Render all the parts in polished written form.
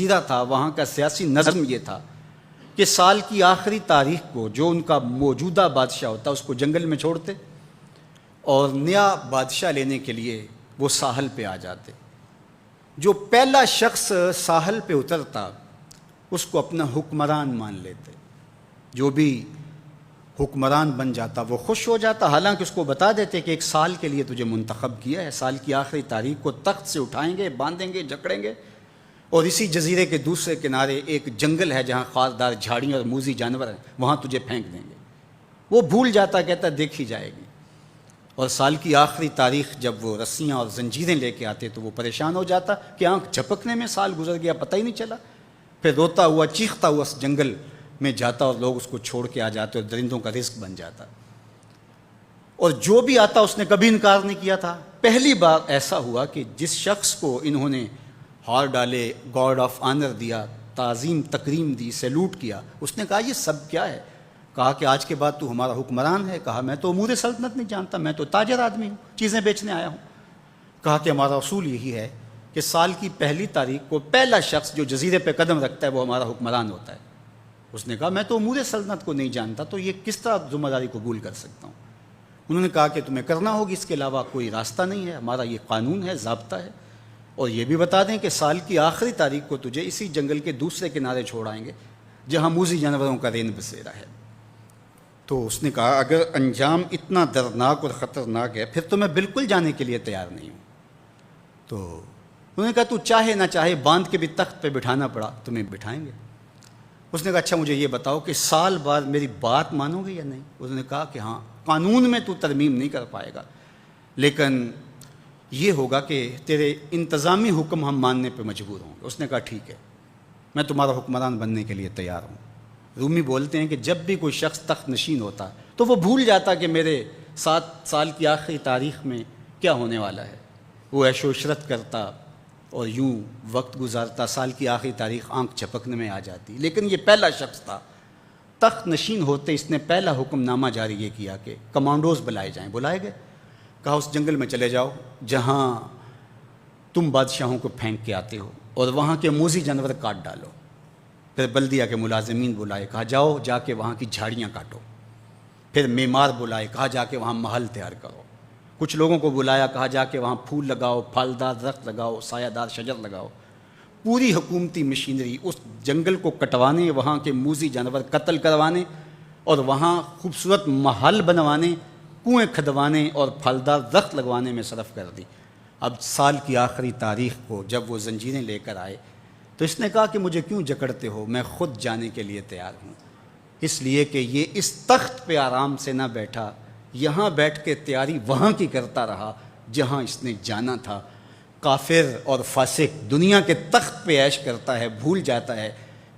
جزیرہ تھا وہاں کا سیاسی نظم یہ تھا کہ سال کی آخری تاریخ کو جو ان کا موجودہ بادشاہ ہوتا اس کو جنگل میں چھوڑتے اور نیا بادشاہ لینے کے لیے وہ ساحل پہ آ جاتے۔ جو پہلا شخص ساحل پہ اترتا اس کو اپنا حکمران مان لیتے، جو بھی حکمران بن جاتا وہ خوش ہو جاتا، حالانکہ اس کو بتا دیتے کہ ایک سال کے لیے تجھے منتخب کیا ہے، سال کی آخری تاریخ کو تخت سے اٹھائیں گے، باندھیں گے، جکڑیں گے، اور اسی جزیرے کے دوسرے کنارے ایک جنگل ہے جہاں خاردار جھاڑیاں اور موذی جانور ہیں، وہاں تجھے پھینک دیں گے۔ وہ بھول جاتا، کہتا دیکھی جائے گی، اور سال کی آخری تاریخ جب وہ رسیاں اور زنجیریں لے کے آتے تو وہ پریشان ہو جاتا کہ آنکھ جھپکنے میں سال گزر گیا، پتہ ہی نہیں چلا۔ پھر روتا ہوا چیختا ہوا اس جنگل میں جاتا اور لوگ اس کو چھوڑ کے آ جاتے اور درندوں کا رزق بن جاتا، اور جو بھی آتا اس نے کبھی انکار نہیں کیا تھا۔ پہلی بار ایسا ہوا کہ جس شخص کو انہوں نے ہار ڈالے، گارڈ آف آنر دیا، تعظیم تکریم دی، سیلوٹ کیا، اس نے کہا یہ سب کیا ہے؟ کہا کہ آج کے بعد تو ہمارا حکمران ہے۔ کہا میں تو امور سلطنت نہیں جانتا، میں تو تاجر آدمی ہوں، چیزیں بیچنے آیا ہوں۔ کہا کہ ہمارا اصول یہی ہے کہ سال کی پہلی تاریخ کو پہلا شخص جو جزیرے پہ قدم رکھتا ہے وہ ہمارا حکمران ہوتا ہے۔ اس نے کہا میں تو امور سلطنت کو نہیں جانتا، تو یہ کس طرح ذمہ داری قبول کر سکتا ہوں؟ انہوں نے کہا کہ تمہیں کرنا ہوگی، اس کے علاوہ کوئی راستہ نہیں ہے، ہمارا یہ قانون ہے، ضابطہ ہے، اور یہ بھی بتا دیں کہ سال کی آخری تاریخ کو تجھے اسی جنگل کے دوسرے کنارے چھوڑائیں گے جہاں موذی جانوروں کا رین بسیرا ہے۔ تو اس نے کہا اگر انجام اتنا دردناک اور خطرناک ہے پھر تو میں بالکل جانے کے لیے تیار نہیں ہوں۔ تو انہوں نے کہا تو چاہے نہ چاہے باندھ کے بھی تخت پہ بٹھانا پڑا تمہیں بٹھائیں گے۔ اس نے کہا اچھا مجھے یہ بتاؤ کہ سال بعد میری بات مانو گے یا نہیں؟ اس نے کہا کہ ہاں، قانون میں تو ترمیم نہیں کر پائے گا، لیکن یہ ہوگا کہ تیرے انتظامی حکم ہم ماننے پہ مجبور ہوں گے۔ اس نے کہا ٹھیک ہے، میں تمہارا حکمران بننے کے لیے تیار ہوں۔ رومی بولتے ہیں کہ جب بھی کوئی شخص تخت نشین ہوتا تو وہ بھول جاتا کہ میرے 7 سال کی آخری تاریخ میں کیا ہونے والا ہے۔ وہ عیش و عشرت کرتا اور یوں وقت گزارتا، سال کی آخری تاریخ آنکھ جھپکنے میں آ جاتی، لیکن یہ پہلا شخص تھا۔ تخت نشین ہوتے اس نے پہلا حکم نامہ جاری یہ کیا کہ کمانڈوز بلائے جائیں۔ بلائے گئے، کہا اس جنگل میں چلے جاؤ جہاں تم بادشاہوں کو پھینک کے آتے ہو اور وہاں کے موذی جانور کاٹ ڈالو۔ پھر بلدیہ کے ملازمین بلائے، کہا جاؤ جا کے وہاں کی جھاڑیاں کاٹو۔ پھر معمار بلائے، کہا جا کے وہاں محل تیار کرو۔ کچھ لوگوں کو بلایا، کہا جا کے وہاں پھول لگاؤ، پھلدار درخت لگاؤ، سایہ دار شجر لگاؤ۔ پوری حکومتی مشینری اس جنگل کو کٹوانے، وہاں کے موذی جانور قتل کروانے اور وہاں خوبصورت محل بنوانے، کنویں کھدوانے اور پھلدار درخت لگوانے میں صرف کر دی۔ اب سال کی آخری تاریخ کو جب وہ زنجیریں لے کر آئے تو اس نے کہا کہ مجھے کیوں جکڑتے ہو، میں خود جانے کے لیے تیار ہوں، اس لیے کہ یہ اس تخت پہ آرام سے نہ بیٹھا، یہاں بیٹھ کے تیاری وہاں کی کرتا رہا جہاں اس نے جانا تھا۔ کافر اور فاسق دنیا کے تخت پہ عیش کرتا ہے، بھول جاتا ہے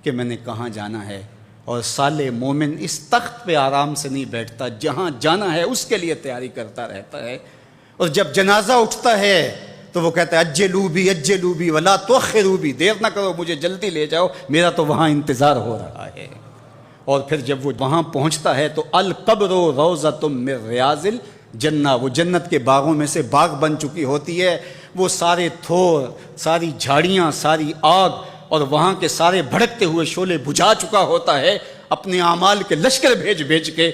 کہ میں نے کہاں جانا ہے، اور صالح مومن اس تخت پہ آرام سے نہیں بیٹھتا، جہاں جانا ہے اس کے لیے تیاری کرتا رہتا ہے، اور جب جنازہ اٹھتا ہے تو وہ کہتا ہے اجلوا بی ولا تؤخروا بی، دیر نہ کرو مجھے جلدی لے جاؤ، میرا تو وہاں انتظار ہو رہا ہے۔ اور پھر جب وہ وہاں پہنچتا ہے تو القبر روضۃ من ریاض الجنہ، وہ جنت کے باغوں میں سے باغ بن چکی ہوتی ہے۔ وہ سارے تھور، ساری جھاڑیاں، ساری آگ اور وہاں کے سارے بھڑکتے ہوئے شعلے بجھا چکا ہوتا ہے، اپنے اعمال کے لشکر بھیج کے۔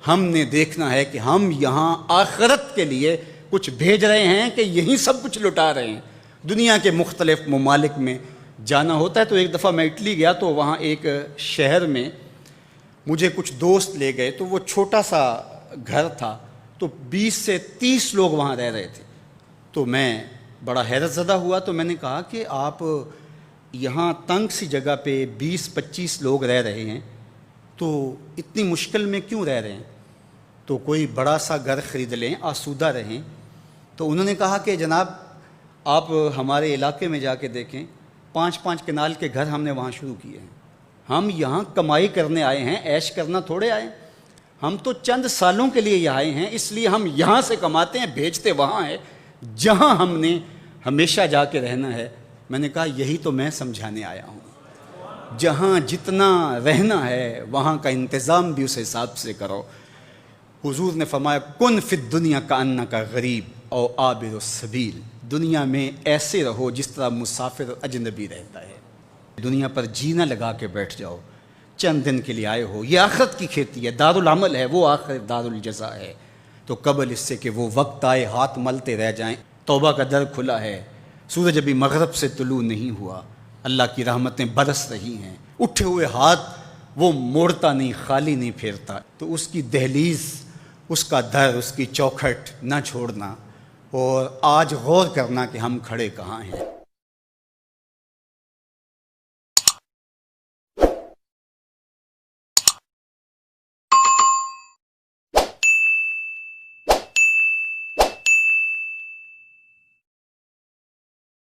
ہم نے دیکھنا ہے کہ ہم یہاں آخرت کے لیے کچھ بھیج رہے ہیں کہ یہیں سب کچھ لٹا رہے ہیں۔ دنیا کے مختلف ممالک میں جانا ہوتا ہے۔ تو ایک دفعہ میں اٹلی گیا تو وہاں ایک شہر میں مجھے کچھ دوست لے گئے، تو وہ چھوٹا سا گھر تھا، تو 20 سے 30 لوگ وہاں رہ رہے تھے۔ تو میں بڑا حیرت زدہ ہوا، تو میں نے کہا کہ آپ یہاں تنگ سی جگہ پہ 20-25 لوگ رہ رہے ہیں، تو اتنی مشکل میں کیوں رہ رہے ہیں؟ تو کوئی بڑا سا گھر خرید لیں، آسودہ رہیں۔ تو انہوں نے کہا کہ جناب آپ ہمارے علاقے میں جا کے دیکھیں، 5-5 کنال کے گھر ہم نے وہاں شروع کیے ہیں۔ ہم یہاں کمائی کرنے آئے ہیں، عیش کرنا تھوڑے آئے ہیں، ہم تو چند سالوں کے لیے یہاں آئے ہیں، اس لیے ہم یہاں سے کماتے ہیں، بھیجتے وہاں ہیں جہاں ہم نے ہمیشہ جا کے رہنا ہے۔ میں نے کہا یہی تو میں سمجھانے آیا ہوں، جہاں جتنا رہنا ہے وہاں کا انتظام بھی اس حساب سے کرو۔ حضور نے فرمایا کن فی الدنیا کأنک غریب او عابر السبیل، دنیا میں ایسے رہو جس طرح مسافر اجنبی رہتا ہے۔ دنیا پر جینا لگا کے بیٹھ جاؤ، چند دن کے لیے آئے ہو، یہ آخرت کی کھیتی ہے، دارالعمل ہے، وہ آخر دارالجزا ہے، تو قبل اس سے کہ وہ وقت آئے ہاتھ ملتے رہ جائیں، توبہ کا در کھلا ہے، سورج ابھی مغرب سے طلوع نہیں ہوا، اللہ کی رحمتیں برس رہی ہیں، اٹھے ہوئے ہاتھ وہ موڑتا نہیں، خالی نہیں پھیرتا، تو اس کی دہلیز، اس کا در، اس کی چوکھٹ نہ چھوڑنا، اور آج غور کرنا کہ ہم کھڑے کہاں ہیں۔